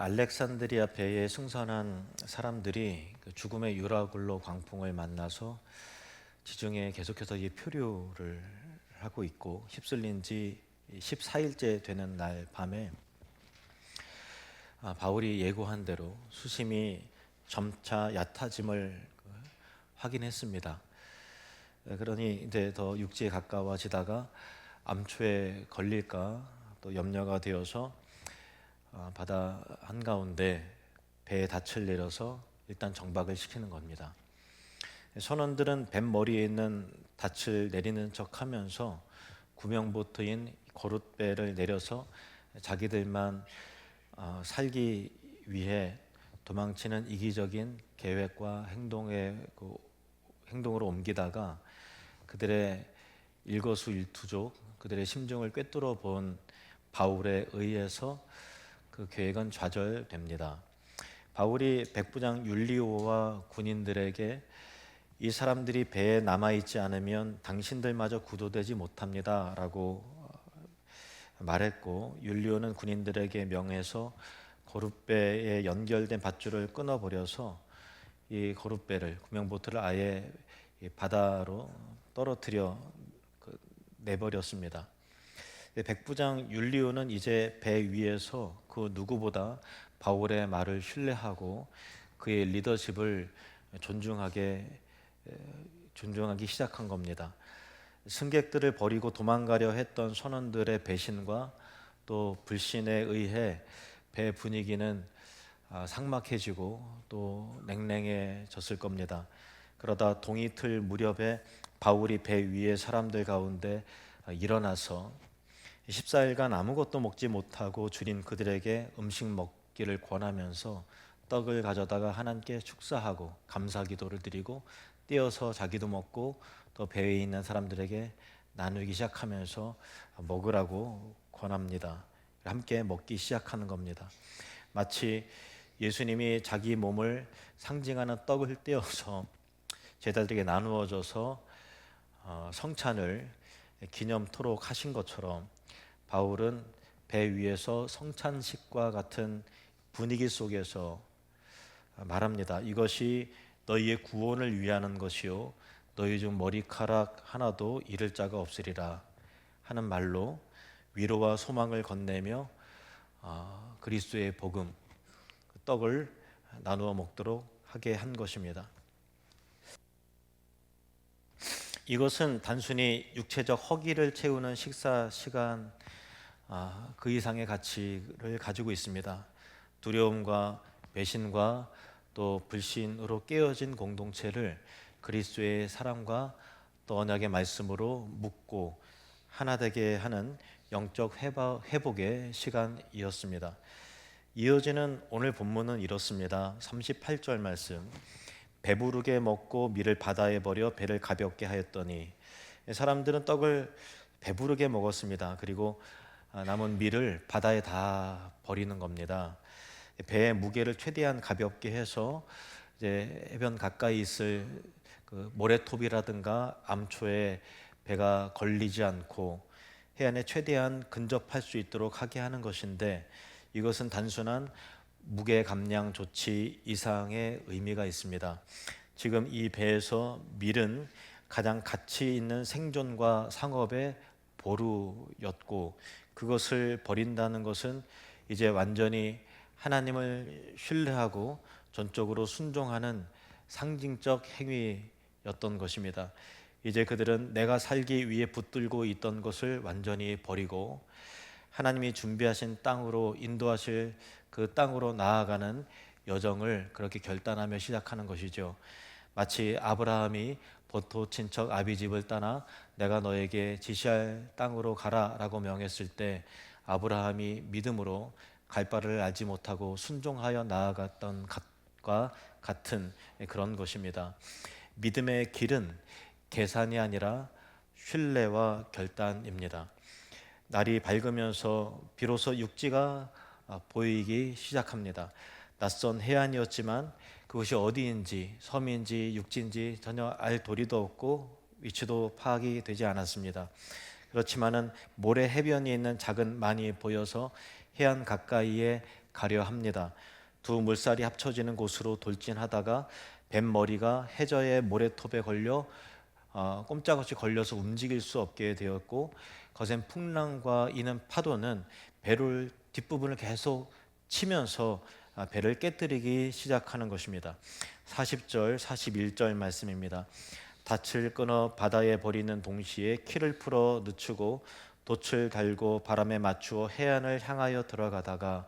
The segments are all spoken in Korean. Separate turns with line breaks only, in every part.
알렉산드리아 배에 승선한 사람들이 죽음의 유라굴로 광풍을 만나서 지중해에 계속해서 이 표류를 하고 있고, 휩쓸린 지 14일째 되는 날 밤에 바울이 예고한 대로 수심이 점차 얕아짐을 확인했습니다. 그러니 이제 더 육지에 가까워지다가 암초에 걸릴까 또 염려가 되어서 바다 한가운데 배에 닻을 내려서 일단 정박을 시키는 겁니다. 선원들은 뱃머리에 있는 닻을 내리는 척하면서 구명보트인 거룻배를 내려서 자기들만 살기 위해 도망치는 이기적인 계획과 행동으로 옮기다가 그들의 일거수일투족, 그들의 심정을 꿰뚫어 본 바울에 의해서 그 계획은 좌절됩니다. 바울이 백부장 율리오와 군인들에게 이 사람들이 배에 남아있지 않으면 당신들마저 구조되지 못합니다 라고 말했고, 율리오는 군인들에게 명해서 거룻배에 연결된 밧줄을 끊어버려서 이 거룻배를, 구명보트를 아예 바다로 떨어뜨려 내버렸습니다. 백부장 율리오는 이제 배 위에서 그 누구보다 바울의 말을 신뢰하고 그의 리더십을 존중하기 시작한 겁니다. 승객들을 버리고 도망가려 했던 선원들의 배신과 또 불신에 의해 배 분위기는 삭막해지고 또 냉랭해졌을 겁니다. 그러다 동이틀 무렵에 바울이 배 위의 사람들 가운데 일어나서 14일간 아무것도 먹지 못하고 줄인 그들에게 음식 먹기를 권하면서 떡을 가져다가 하나님께 축사하고 감사 기도를 드리고 떼어서 자기도 먹고 또 배에 있는 사람들에게 나누기 시작하면서 먹으라고 권합니다. 함께 먹기 시작하는 겁니다. 마치 예수님이 자기 몸을 상징하는 떡을 떼어서 제자들에게 나누어줘서 성찬을 기념토록 하신 것처럼 바울은 배 위에서 성찬식과 같은 분위기 속에서 말합니다. 이것이 너희의 구원을 위하는 것이요 너희 중 머리카락 하나도 잃을 자가 없으리라 하는 말로 위로와 소망을 건네며 그리스도의 복음, 떡을 나누어 먹도록 하게 한 것입니다. 이것은 단순히 육체적 허기를 채우는 식사 시간 그 이상의 가치를 가지고 있습니다. 두려움과 배신과 또 불신으로 깨어진 공동체를 그리스도의 사랑과 또 언약의 말씀으로 묶고 하나 되게 하는 영적 회복의 시간이었습니다. 이어지는 오늘 본문은 이렇습니다. 38절 말씀. 배부르게 먹고 밀을 바다에 버려 배를 가볍게 하였더니, 사람들은 떡을 배부르게 먹었습니다. 그리고 남은 밀을 바다에 다 버리는 겁니다. 배의 무게를 최대한 가볍게 해서 이제 해변 가까이 있을 그 모래톱이라든가 암초에 배가 걸리지 않고 해안에 최대한 근접할 수 있도록 하게 하는 것인데, 이것은 단순한 무게 감량 조치 이상의 의미가 있습니다. 지금 이 배에서 밀은 가장 가치 있는 생존과 상업의 보루였고, 그것을 버린다는 것은 이제 완전히 하나님을 신뢰하고 전적으로 순종하는 상징적 행위였던 것입니다. 이제 그들은 내가 살기 위해 붙들고 있던 것을 완전히 버리고 하나님이 준비하신 땅으로 인도하실 그 땅으로 나아가는 여정을 그렇게 결단하며 시작하는 것이죠. 마치 아브라함이 본토 친척 아비집을 떠나 내가 너에게 지시할 땅으로 가라라고 명했을 때 아브라함이 믿음으로 갈 바를 알지 못하고 순종하여 나아갔던 것과 같은 그런 것입니다. 믿음의 길은 계산이 아니라 신뢰와 결단입니다. 날이 밝으면서 비로소 육지가 보이기 시작합니다. 낯선 해안이었지만 그것이 어디인지 섬인지 육지인지 전혀 알 도리도 없고 위치도 파악이 되지 않았습니다. 그렇지만은 모래 해변이 있는 작은 만이 보여서 해안 가까이에 가려 합니다. 두 물살이 합쳐지는 곳으로 돌진하다가 뱃머리가 해저의 모래톱에 걸려 꼼짝없이 걸려서 움직일 수 없게 되었고, 거센 풍랑과 이는 파도는 배를 뒷부분을 계속 치면서 배를 깨뜨리기 시작하는 것입니다. 40절, 41절 말씀입니다. 닻을 끊어 바다에 버리는 동시에 키를 풀어 늦추고 돛을 달고 바람에 맞추어 해안을 향하여 들어가다가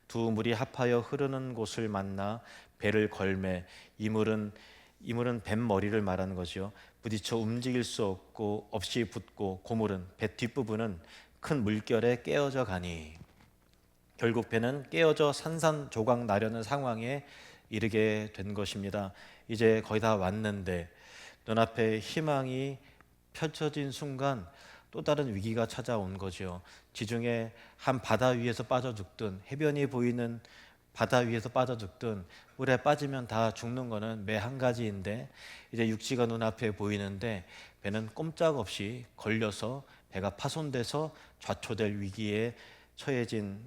두 물이 합하여 흐르는 곳을 만나 배를 걸매, 이 물은 뱃머리를 말하는 거죠. 부딪혀 움직일 수 없이 붙고 고물은 배 뒷부분은 큰 물결에 깨어져 가니, 결국 배는 깨어져 산산조각 나려는 상황에 이르게 된 것입니다. 이제 거의 다 왔는데 눈앞에 희망이 펼쳐진 순간 또 다른 위기가 찾아온 거죠. 지중해 한 바다 위에서 빠져 죽든 해변이 보이는 바다 위에서 빠져 죽든 물에 빠지면 다 죽는 거는 매 한 가지인데, 이제 육지가 눈앞에 보이는데 배는 꼼짝없이 걸려서 배가 파손돼서 좌초될 위기에 처해진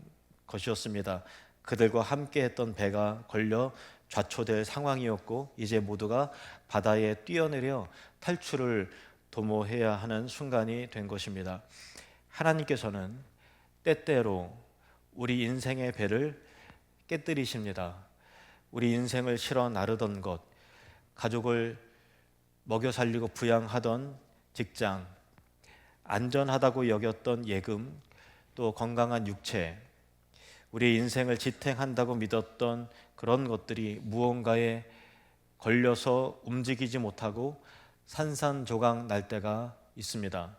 것이었습니다. 그들과 함께 했던 배가 걸려 좌초될 상황이었고, 이제 모두가 바다에 뛰어내려 탈출을 도모해야 하는 순간이 된 것입니다. 하나님께서는 때때로 우리 인생의 배를 깨뜨리십니다. 우리 인생을 실어 나르던 것, 가족을 먹여 살리고 부양하던 직장, 안전하다고 여겼던 예금, 또 건강한 육체, 우리 인생을 지탱한다고 믿었던 그런 것들이 무언가에 걸려서 움직이지 못하고 산산조각 날 때가 있습니다.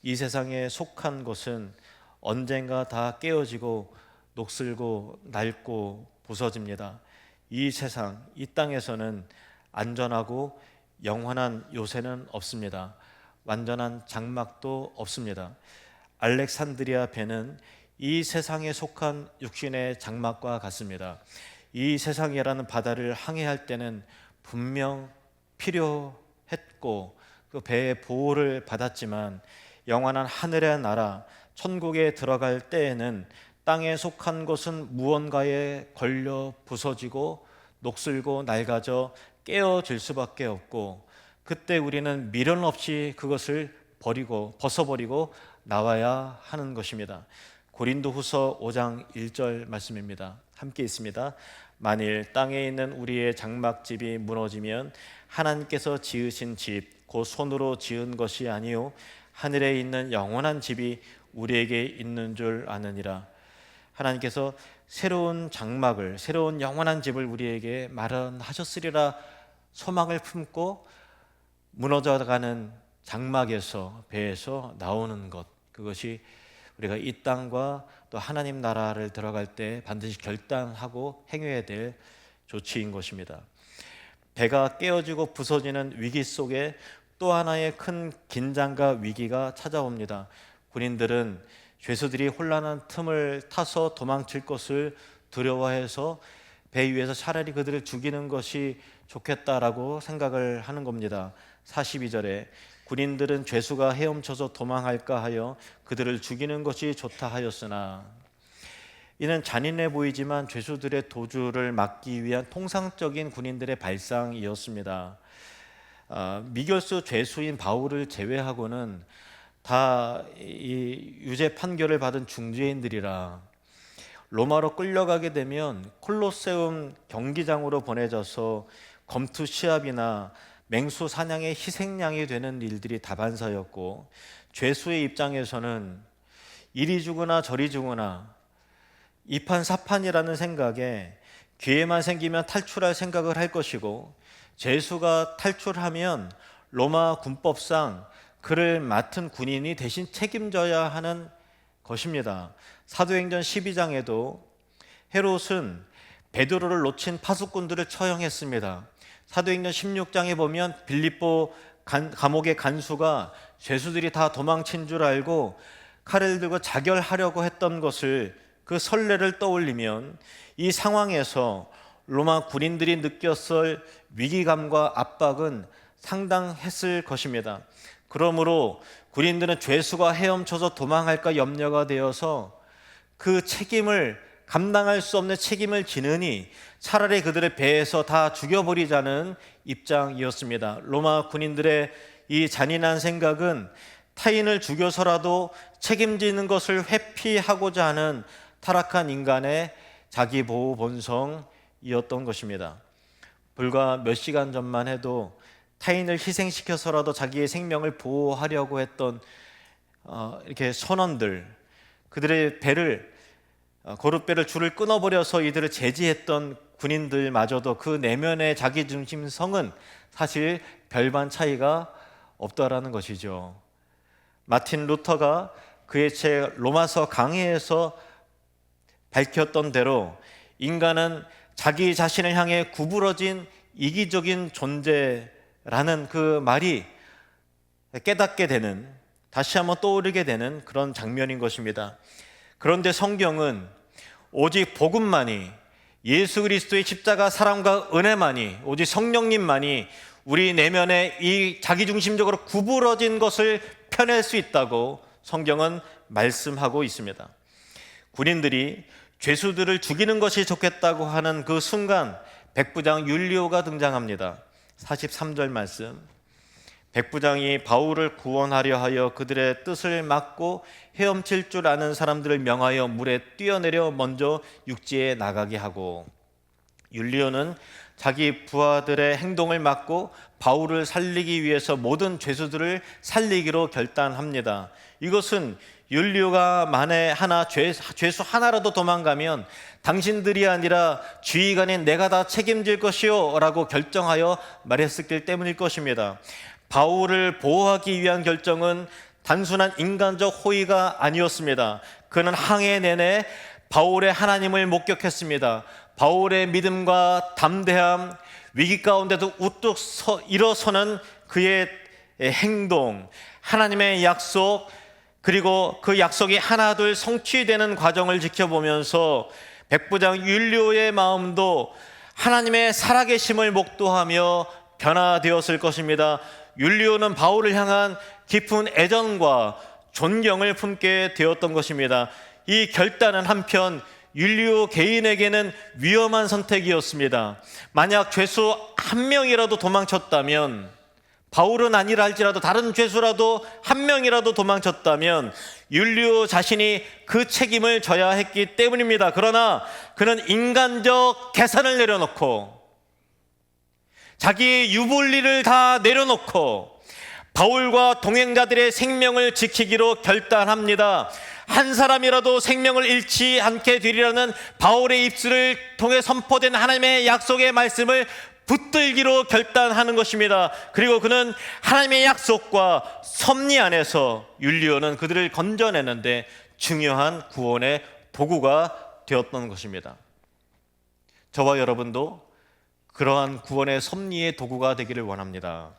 이 세상에 속한 것은 언젠가 다 깨어지고 녹슬고 낡고 부서집니다. 이 세상, 이 땅에서는 안전하고 영원한 요새는 없습니다. 완전한 장막도 없습니다. 알렉산드리아 배는 이 세상에 속한 육신의 장막과 같습니다. 이 세상이라는 바다를 항해할 때는 분명 필요했고 그 배의 보호를 받았지만, 영원한 하늘의 나라 천국에 들어갈 때에는 땅에 속한 것은 무언가에 걸려 부서지고 녹슬고 낡아져 깨어질 수밖에 없고, 그때 우리는 미련 없이 그것을 벗어버리고 나와야 하는 것입니다. 고린도후서 5장 1절 말씀입니다. 함께 있습니다. 만일 땅에 있는 우리의 장막집이 무너지면 하나님께서 지으신 집 곧 손으로 지은 것이 아니요 하늘에 있는 영원한 집이 우리에게 있는 줄 아느니라. 하나님께서 새로운 장막을, 새로운 영원한 집을 우리에게 마련하셨으리라 소망을 품고 무너져가는 장막에서, 배에서 나오는 것, 그것이 우리가 이 땅과 또 하나님 나라를 들어갈 때 반드시 결단하고 행해야 될 조치인 것입니다. 배가 깨어지고 부서지는 위기 속에 또 하나의 큰 긴장과 위기가 찾아옵니다. 군인들은 죄수들이 혼란한 틈을 타서 도망칠 것을 두려워해서 배 위에서 차라리 그들을 죽이는 것이 좋겠다라고 생각을 하는 겁니다. 42절에 군인들은 죄수가 헤엄쳐서 도망할까 하여 그들을 죽이는 것이 좋다 하였으나, 이는 잔인해 보이지만 죄수들의 도주를 막기 위한 통상적인 군인들의 발상이었습니다. 미결수 죄수인 바울을 제외하고는 다 이 유죄 판결을 받은 중죄인들이라 로마로 끌려가게 되면 콜로세움 경기장으로 보내져서 검투 시합이나 맹수 사냥의 희생양이 되는 일들이 다반사였고, 죄수의 입장에서는 이리 죽으나 저리 죽으나 이판사판이라는 생각에 기회만 생기면 탈출할 생각을 할 것이고, 죄수가 탈출하면 로마 군법상 그를 맡은 군인이 대신 책임져야 하는 것입니다. 사도행전 12장에도 헤롯은 베드로를 놓친 파수꾼들을 처형했습니다. 사도행전 16장에 보면 빌립보 감옥의 간수가 죄수들이 다 도망친 줄 알고 칼을 들고 자결하려고 했던 것을, 그 선례를 떠올리면 이 상황에서 로마 군인들이 느꼈을 위기감과 압박은 상당했을 것입니다. 그러므로 군인들은 죄수가 헤엄쳐서 도망할까 염려가 되어서 그 책임을 감당할 수 없는 책임을 지느니 차라리 그들의 배에서 다 죽여버리자는 입장이었습니다. 로마 군인들의 이 잔인한 생각은 타인을 죽여서라도 책임지는 것을 회피하고자 하는 타락한 인간의 자기보호 본성이었던 것입니다. 불과 몇 시간 전만 해도 타인을 희생시켜서라도 자기의 생명을 보호하려고 했던 이렇게 선원들, 그들의 배를 거룻배를 줄을 끊어버려서 이들을 제지했던 군인들마저도 그 내면의 자기중심성은 사실 별반 차이가 없다라는 것이죠. 마틴 루터가 그의 책 로마서 강해에서 밝혔던 대로 인간은 자기 자신을 향해 구부러진 이기적인 존재라는 그 말이 깨닫게 되는, 다시 한번 떠오르게 되는 그런 장면인 것입니다. 그런데 성경은 오직 복음만이, 예수 그리스도의 십자가 사랑과 은혜만이, 오직 성령님만이 우리 내면에 이 자기중심적으로 구부러진 것을 펴낼 수 있다고 성경은 말씀하고 있습니다. 군인들이 죄수들을 죽이는 것이 좋겠다고 하는 그 순간 백부장 율리오가 등장합니다. 43절 말씀. 백부장이 바울을 구원하려 하여 그들의 뜻을 막고 헤엄칠 줄 아는 사람들을 명하여 물에 뛰어내려 먼저 육지에 나가게 하고, 율리오는 자기 부하들의 행동을 막고 바울을 살리기 위해서 모든 죄수들을 살리기로 결단합니다. 이것은 율리오가 만에 하나 죄수 하나라도 도망가면 당신들이 아니라 지휘관인 내가 다 책임질 것이요 라고 결정하여 말했기 때문일 것입니다. 바울을 보호하기 위한 결정은 단순한 인간적 호의가 아니었습니다. 그는 항해 내내 바울의 하나님을 목격했습니다. 바울의 믿음과 담대함, 위기 가운데도 우뚝 일어서는 그의 행동, 하나님의 약속, 그리고 그 약속이 하나둘 성취되는 과정을 지켜보면서 백부장 율리오의 마음도 하나님의 살아계심을 목도하며 변화되었을 것입니다. 율리오는 바울을 향한 깊은 애정과 존경을 품게 되었던 것입니다. 이 결단은 한편 율리오 개인에게는 위험한 선택이었습니다. 만약 죄수 한 명이라도 도망쳤다면, 바울은 아니라 할지라도 다른 죄수라도 한 명이라도 도망쳤다면 율리오 자신이 그 책임을 져야 했기 때문입니다. 그러나 그는 인간적 계산을 내려놓고, 자기의 유불리를 다 내려놓고 바울과 동행자들의 생명을 지키기로 결단합니다. 한 사람이라도 생명을 잃지 않게 되리라는 바울의 입술을 통해 선포된 하나님의 약속의 말씀을 붙들기로 결단하는 것입니다. 그리고 그는 하나님의 약속과 섭리 안에서 율리오는 그들을 건져내는데 중요한 구원의 도구가 되었던 것입니다. 저와 여러분도 그러한 구원의 섭리의 도구가 되기를 원합니다.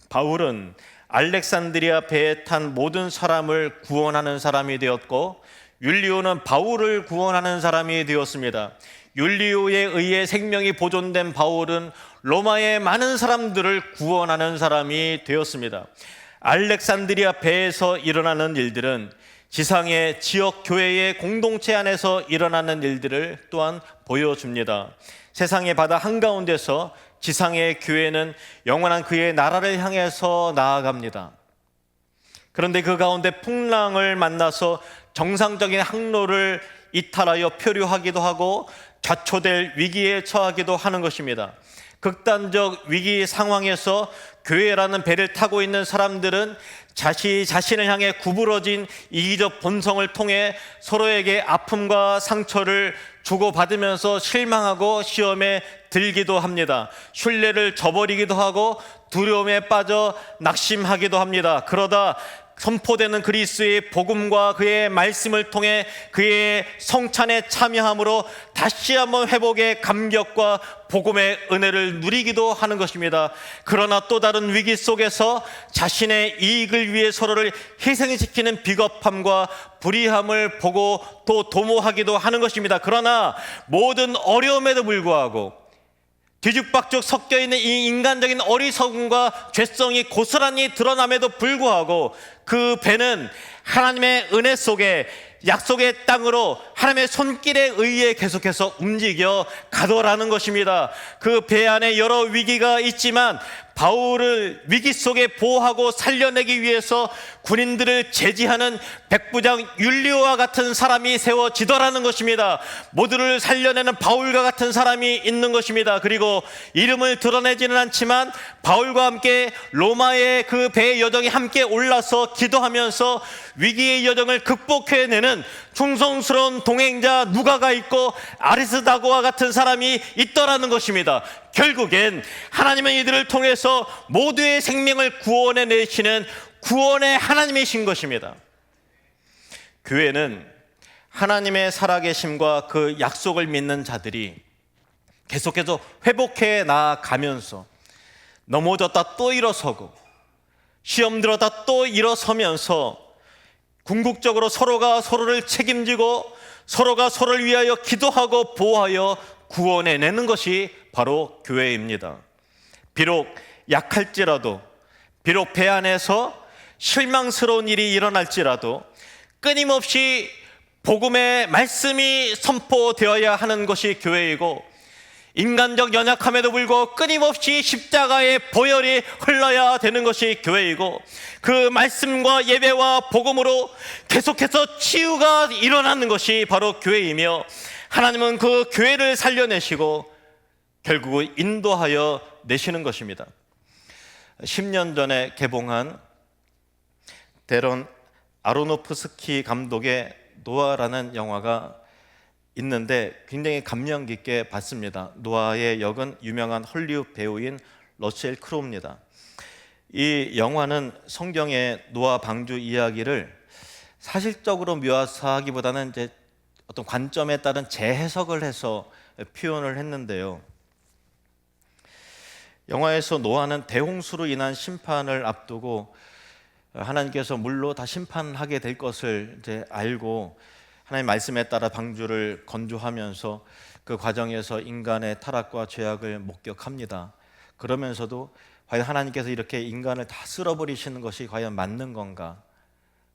바울은 알렉산드리아 배에 탄 모든 사람을 구원하는 사람이 되었고, 율리오는 바울을 구원하는 사람이 되었습니다. 율리오에 의해 생명이 보존된 바울은 로마의 많은 사람들을 구원하는 사람이 되었습니다. 알렉산드리아 배에서 일어나는 일들은 지상의 지역 교회의 공동체 안에서 일어나는 일들을 또한 보여줍니다. 세상의 바다 한가운데서 지상의 교회는 영원한 그의 나라를 향해서 나아갑니다. 그런데 그 가운데 풍랑을 만나서 정상적인 항로를 이탈하여 표류하기도 하고 좌초될 위기에 처하기도 하는 것입니다. 극단적 위기 상황에서 교회라는 배를 타고 있는 사람들은 자신을 향해 구부러진 이기적 본성을 통해 서로에게 아픔과 상처를 주고받으면서 실망하고 시험에 들기도 합니다. 신뢰를 저버리기도 하고 두려움에 빠져 낙심하기도 합니다. 그러다 선포되는 그리스도의 복음과 그의 말씀을 통해 그의 성찬에 참여함으로 다시 한번 회복의 감격과 복음의 은혜를 누리기도 하는 것입니다. 그러나 또 다른 위기 속에서 자신의 이익을 위해 서로를 희생시키는 비겁함과 불의함을 보고 또 도모하기도 하는 것입니다. 그러나 모든 어려움에도 불구하고 뒤죽박죽 섞여있는 이 인간적인 어리석음과 죄성이 고스란히 드러남에도 불구하고 그 배는 하나님의 은혜 속에 약속의 땅으로 하나님의 손길에 의해 계속해서 움직여 가더라는 것입니다. 그 배 안에 여러 위기가 있지만 바울을 위기 속에 보호하고 살려내기 위해서 군인들을 제지하는 백부장 율리오와 같은 사람이 세워지더라는 것입니다. 모두를 살려내는 바울과 같은 사람이 있는 것입니다. 그리고 이름을 드러내지는 않지만 바울과 함께 로마의 그 배의 여정에 함께 올라서 기도하면서 위기의 여정을 극복해내는 충성스러운 동행자 누가가 있고 아리스다고와 같은 사람이 있더라는 것입니다. 결국엔 하나님은 이들을 통해서 모두의 생명을 구원해 내시는 구원의 하나님이신 것입니다. 교회는 하나님의 살아계심과 그 약속을 믿는 자들이 계속해서 회복해 나가면서 넘어졌다 또 일어서고 시험 들었다 또 일어서면서 궁극적으로 서로가 서로를 책임지고 서로가 서로를 위하여 기도하고 보호하여 구원해내는 것이 바로 교회입니다. 비록 약할지라도, 비록 배 안에서 실망스러운 일이 일어날지라도 끊임없이 복음의 말씀이 선포되어야 하는 것이 교회이고, 인간적 연약함에도 불구하고 끊임없이 십자가의 보혈이 흘러야 되는 것이 교회이고, 그 말씀과 예배와 복음으로 계속해서 치유가 일어나는 것이 바로 교회이며, 하나님은 그 교회를 살려내시고 결국은 인도하여 내시는 것입니다. 10년 전에 개봉한 데런 아로노프스키 감독의 노아라는 영화가 있는데 굉장히 감명 깊게 봤습니다. 노아의 역은 유명한 헐리우드 배우인 러셀 크로우입니다. 이 영화는 성경의 노아 방주 이야기를 사실적으로 묘사하기보다는 이제 어떤 관점에 따른 재해석을 해서 표현을 했는데요. 영화에서 노아는 대홍수로 인한 심판을 앞두고 하나님께서 물로 다 심판하게 될 것을 이제 알고 하나님 말씀에 따라 방주를 건조하면서 그 과정에서 인간의 타락과 죄악을 목격합니다. 그러면서도 과연 하나님께서 이렇게 인간을 다 쓸어버리시는 것이 과연 맞는 건가?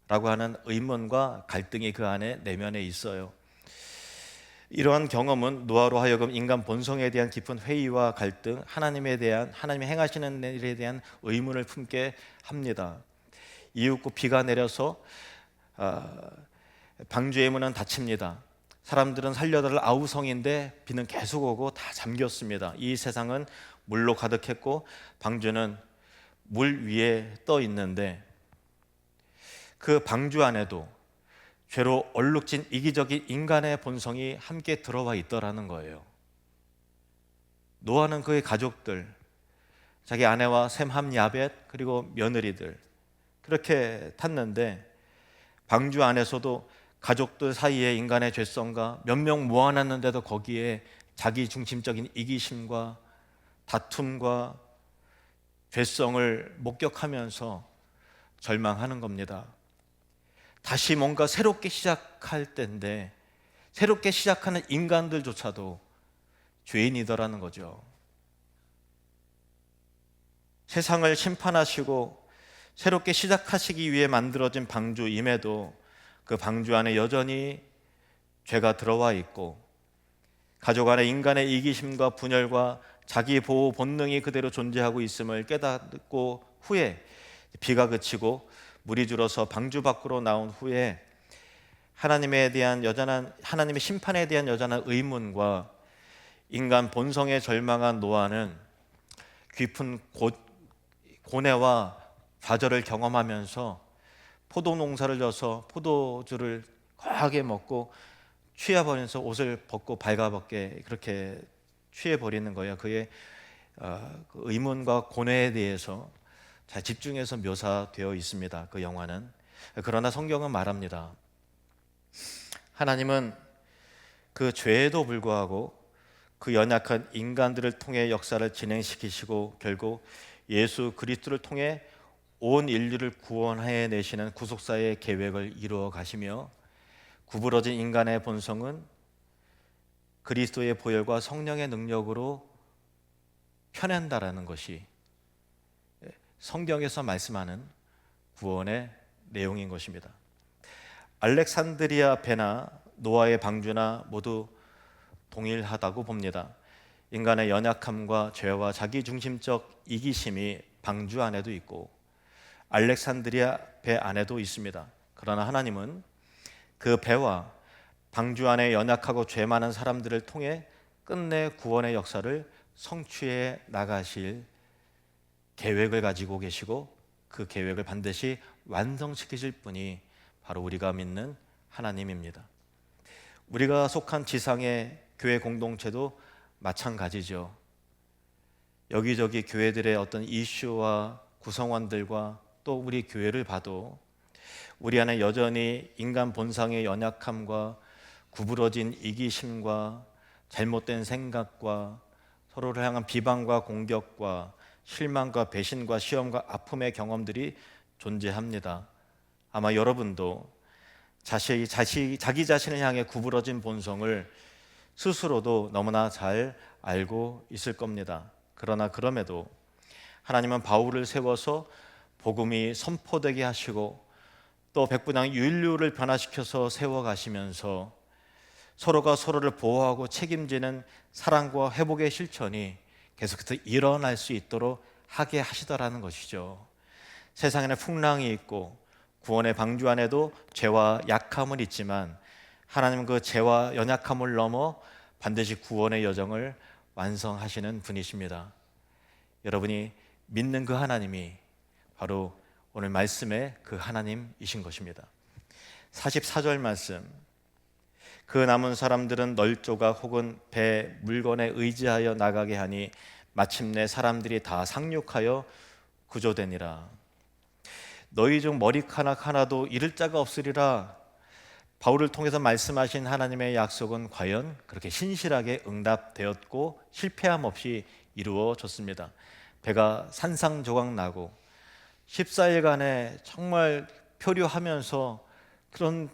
라고 하는 의문과 갈등이 그 안에 내면에 있어요. 이러한 경험은 노아로 하여금 인간 본성에 대한 깊은 회의와 갈등, 하나님에 대한, 하나님이 행하시는 일에 대한 의문을 품게 합니다. 이윽고 비가 내려서 방주의 문은 닫힙니다. 사람들은 살려달라 아우성인데 비는 계속 오고 다 잠겼습니다. 이 세상은 물로 가득했고 방주는 물 위에 떠 있는데, 그 방주 안에도 죄로 얼룩진 이기적인 인간의 본성이 함께 들어와 있더라는 거예요. 노아는 그의 가족들, 자기 아내와 셈, 함, 야벳, 그리고 며느리들 그렇게 탔는데, 방주 안에서도 가족들 사이에 인간의 죄성과 몇 명 모아놨는데도 거기에 자기 중심적인 이기심과 다툼과 죄성을 목격하면서 절망하는 겁니다. 다시 뭔가 새롭게 시작할 때인데 새롭게 시작하는 인간들조차도 죄인이더라는 거죠. 세상을 심판하시고 새롭게 시작하시기 위해 만들어진 방주임에도 그 방주 안에 여전히 죄가 들어와 있고, 가족 안에 인간의 이기심과 분열과 자기 보호 본능이 그대로 존재하고 있음을 깨닫고 후에 비가 그치고 물이 줄어서 방주 밖으로 나온 후에 하나님의 심판에 대한 여전한 의문과 인간 본성에 절망한 노아는 깊은 고뇌와 좌절을 경험하면서 포도 농사를 져서 포도주를 거하게 먹고 취해버리면서 옷을 벗고 발가벗게 그렇게 취해버리는 거예요. 그의 그 의문과 고뇌에 대해서 잘 집중해서 묘사되어 있습니다. 그 영화는. 그러나 성경은 말합니다. 하나님은 그 죄에도 불구하고 그 연약한 인간들을 통해 역사를 진행시키시고 결국 예수 그리스도를 통해 온 인류를 구원해 내시는 구속사의 계획을 이루어 가시며, 구부러진 인간의 본성은 그리스도의 보혈과 성령의 능력으로 펴낸다라는 것이 성경에서 말씀하는 구원의 내용인 것입니다. 알렉산드리아 배나 노아의 방주나 모두 동일하다고 봅니다. 인간의 연약함과 죄와 자기중심적 이기심이 방주 안에도 있고 알렉산드리아 배 안에도 있습니다. 그러나 하나님은 그 배와 방주 안에 연약하고 죄 많은 사람들을 통해 끝내 구원의 역사를 성취해 나가실 계획을 가지고 계시고 그 계획을 반드시 완성시키실 분이 바로 우리가 믿는 하나님입니다. 우리가 속한 지상의 교회 공동체도 마찬가지죠. 여기저기 교회들의 어떤 이슈와 구성원들과 또 우리 교회를 봐도 우리 안에 여전히 인간 본성의 연약함과 구부러진 이기심과 잘못된 생각과 서로를 향한 비방과 공격과 실망과 배신과 시험과 아픔의 경험들이 존재합니다. 아마 여러분도 자기 자신을 향해 구부러진 본성을 스스로도 너무나 잘 알고 있을 겁니다. 그러나 그럼에도 하나님은 바울을 세워서 복음이 선포되게 하시고 또 백분양 인류를 변화시켜서 세워가시면서 서로가 서로를 보호하고 책임지는 사랑과 회복의 실천이 계속해서 일어날 수 있도록 하게 하시더라는 것이죠. 세상에는 풍랑이 있고 구원의 방주 안에도 죄와 약함은 있지만 하나님은 그 죄와 연약함을 넘어 반드시 구원의 여정을 완성하시는 분이십니다. 여러분이 믿는 그 하나님이 바로 오늘 말씀의 그 하나님이신 것입니다. 44절 말씀, 그 남은 사람들은 널조각 혹은 배 물건에 의지하여 나가게 하니 마침내 사람들이 다 상륙하여 구조되니라. 너희 중 머리카락 하나도 잃을 자가 없으리라. 바울을 통해서 말씀하신 하나님의 약속은 과연 그렇게 신실하게 응답되었고 실패함 없이 이루어졌습니다. 배가 산상조각 나고 14일간에 정말 표류하면서 그런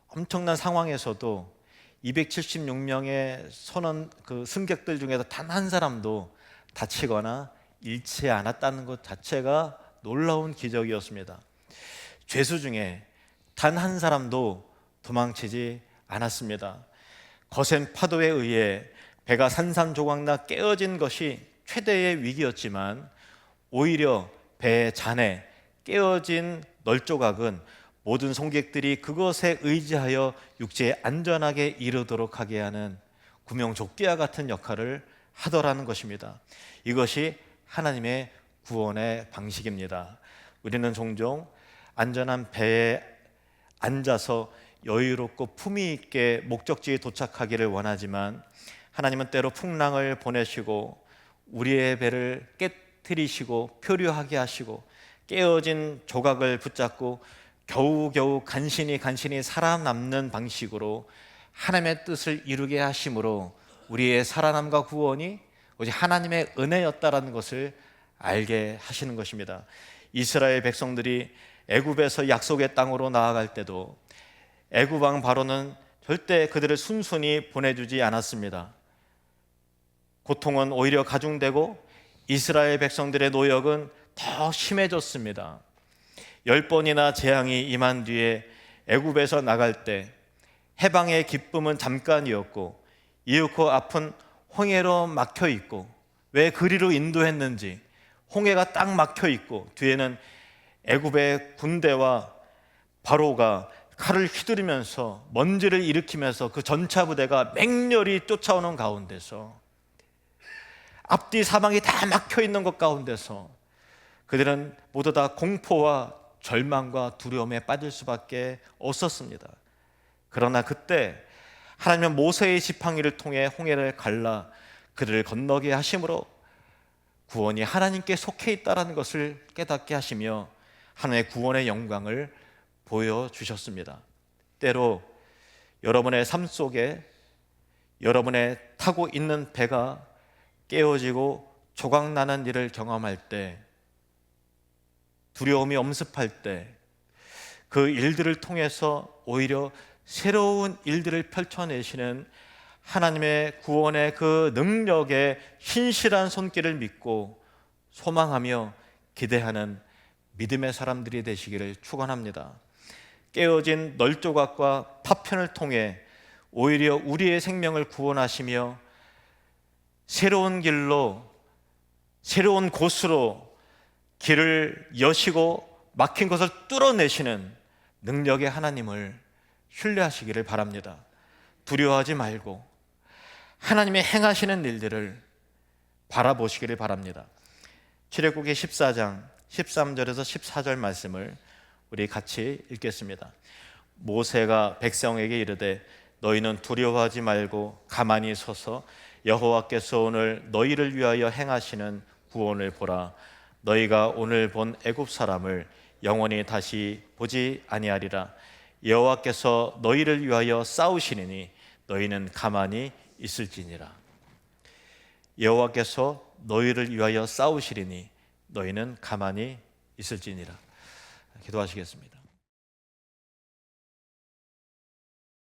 엄청난 상황에서도 276명의 승객들 중에서 단 한 사람도 다치거나 잃지 않았다는 것 자체가 놀라운 기적이었습니다. 죄수 중에 단 한 사람도 도망치지 않았습니다. 거센 파도에 의해 배가 산산조각나 깨어진 것이 최대의 위기였지만 오히려 배의 잔에 깨어진 널조각은 모든 승객들이 그것에 의지하여 육지에 안전하게 이르도록 하게 하는 구명조끼와 같은 역할을 하더라는 것입니다. 이것이 하나님의 구원의 방식입니다. 우리는 종종 안전한 배에 앉아서 여유롭고 품위 있게 목적지에 도착하기를 원하지만 하나님은 때로 풍랑을 보내시고 우리의 배를 깨트리시고 표류하게 하시고 깨어진 조각을 붙잡고 겨우겨우 간신히 살아남는 방식으로 하나님의 뜻을 이루게 하심으로 우리의 살아남과 구원이 오직 하나님의 은혜였다라는 것을 알게 하시는 것입니다. 이스라엘 백성들이 애굽에서 약속의 땅으로 나아갈 때도 애굽 왕 바로는 절대 그들을 순순히 보내주지 않았습니다. 고통은 오히려 가중되고 이스라엘 백성들의 노역은 더 심해졌습니다. 10번이나 재앙이 임한 뒤에 애굽에서 나갈 때 해방의 기쁨은 잠깐이었고 이윽고 앞은 홍해로 막혀 있고 왜 그리로 인도했는지 홍해가 딱 막혀 있고 뒤에는 애굽의 군대와 바로가 칼을 휘두르면서 먼지를 일으키면서 그 전차 부대가 맹렬히 쫓아오는 가운데서 앞뒤 사방이 다 막혀 있는 것 가운데서 그들은 모두 다 공포와 절망과 두려움에 빠질 수밖에 없었습니다. 그러나 그때 하나님은 모세의 지팡이를 통해 홍해를 갈라 그들을 건너게 하심으로 구원이 하나님께 속해 있다는 것을 깨닫게 하시며 하나님의 구원의 영광을 보여주셨습니다. 때로 여러분의 삶 속에 여러분의 타고 있는 배가 깨어지고 조각나는 일을 경험할 때 두려움이 엄습할 때 그 일들을 통해서 오히려 새로운 일들을 펼쳐내시는 하나님의 구원의 그 능력의 신실한 손길을 믿고 소망하며 기대하는 믿음의 사람들이 되시기를 축원합니다. 깨어진 널조각과 파편을 통해 오히려 우리의 생명을 구원하시며 새로운 길로, 새로운 곳으로 길을 여시고 막힌 것을 뚫어내시는 능력의 하나님을 신뢰하시기를 바랍니다. 두려워하지 말고 하나님의 행하시는 일들을 바라보시기를 바랍니다. 출애굽기 14장 13절에서 14절 말씀을 우리 같이 읽겠습니다. 모세가 백성에게 이르되 너희는 두려워하지 말고 가만히 서서 여호와께서 오늘 너희를 위하여 행하시는 구원을 보라. 너희가 오늘 본 애굽 사람을 영원히 다시 보지 아니하리라. 여호와께서 너희를 위하여 싸우시리니 너희는 가만히 있을지니라. 여호와께서 너희를 위하여 싸우시리니 너희는 가만히 있을지니라. 기도하시겠습니다.